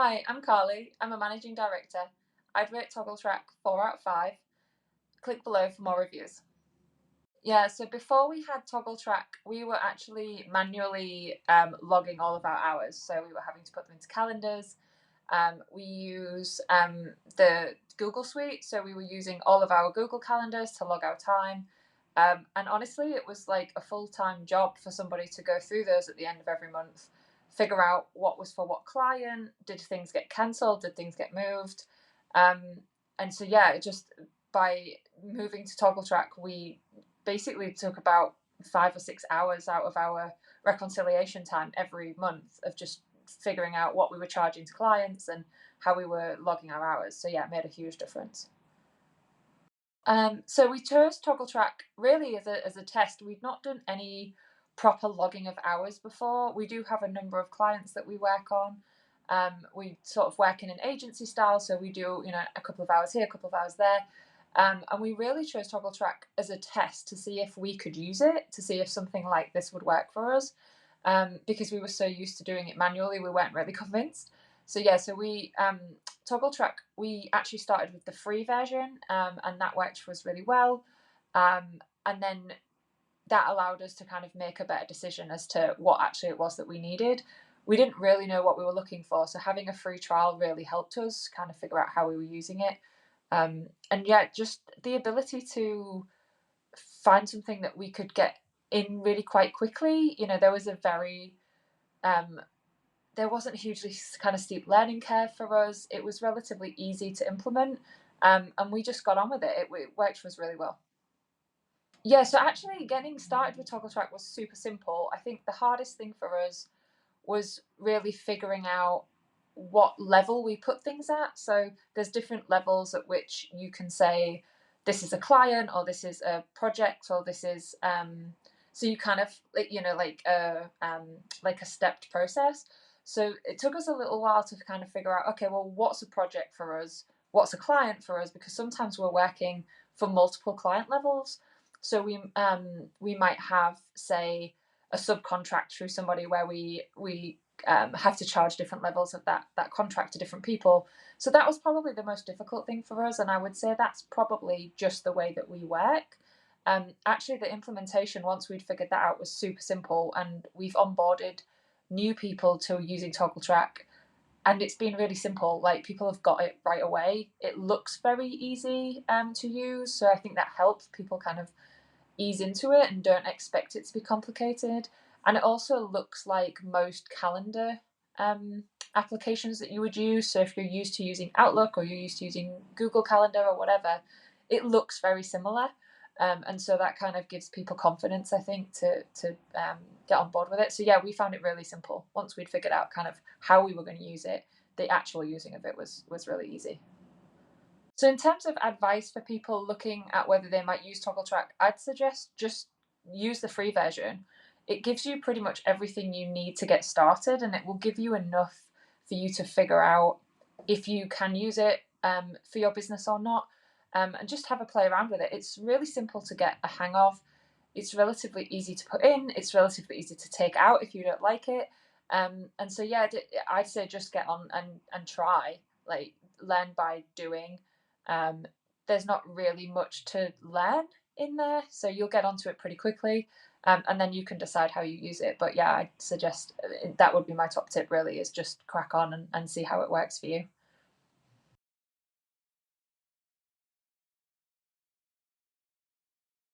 Hi, I'm Carly. I'm a managing director. I'd rate Toggl Track 4 out of 5. Click below for more reviews. Yeah, so before we had Toggl Track, we were actually manually logging all of our hours. So we were having to put them into calendars. We use the Google Suite, so we were using all of our Google calendars to log our time. And honestly, it was like a full-time job for somebody to go through those at the end of every month, figure out what was for what client, did things get cancelled, did things get moved. Um, and so, yeah, just by moving to Toggl Track, we basically took about 5 or 6 hours out of our reconciliation time every month of just figuring out what we were charging to clients and how we were logging our hours. So yeah, it made a huge difference. So we chose Toggl Track really as a test. We'd not done any proper logging of hours before. We do have a number of clients that we work on. We sort of work in an agency style, so we do a couple of hours here, a couple of hours there. And we really chose Toggl Track as a test to see if we could use it, to see if something like this would work for us. Because we were so used to doing it manually, we weren't really convinced. So yeah, so we Toggl Track, we actually started with the free version, and that worked for us really well. And then that allowed us to kind of make a better decision as to what actually it was that we needed. We didn't really know what we were looking for, so having a free trial really helped us kind of figure out how we were using it. And yeah, just the ability to find something that we could get in really quite quickly. There was a very there wasn't a hugely kind of steep learning curve for us. It was relatively easy to implement, and we just got on with it. It worked for us really well. Yeah, so actually getting started with Toggl Track was super simple. I think the hardest thing for us was really figuring out what level we put things at. So there's different levels at which you can say this is a client, or this is a project, or this is so you kind of like a stepped process. So it took us a little while to kind of figure out, okay, well, what's a project for us? What's a client for us? Because sometimes we're working for multiple client levels. So we might have, say, a subcontract through somebody where we have to charge different levels of that contract to different people. So that was probably the most difficult thing for us, and I would say that's probably just the way that we work. Actually, the implementation, once we'd figured that out, was super simple, and we've onboarded new people to using Toggl Track, and it's been really simple. Like, people have got it right away. It looks very easy to use, so I think that helps people kind of ease into it and don't expect it to be complicated. And it also looks like most calendar applications that you would use. So if you're used to using Outlook, or you're used to using Google Calendar or whatever, it looks very similar. And so that kind of gives people confidence, I think, to get on board with it. So yeah, we found it really simple. Once we'd figured out kind of how we were going to use it, the actual using of it was really easy. So in terms of advice for people looking at whether they might use Toggl Track, I'd suggest just use the free version. It gives you pretty much everything you need to get started, and it will give you enough for you to figure out if you can use it for your business or not, and just have a play around with it. It's really simple to get a hang of. It's relatively easy to put in. It's relatively easy to take out if you don't like it. And so yeah, I'd say just get on and try. Like, learn by doing. There's not really much to learn in there, so you'll get onto it pretty quickly, and then you can decide how you use it. But yeah, I'd suggest that would be my top tip, really, is just crack on and see how it works for you.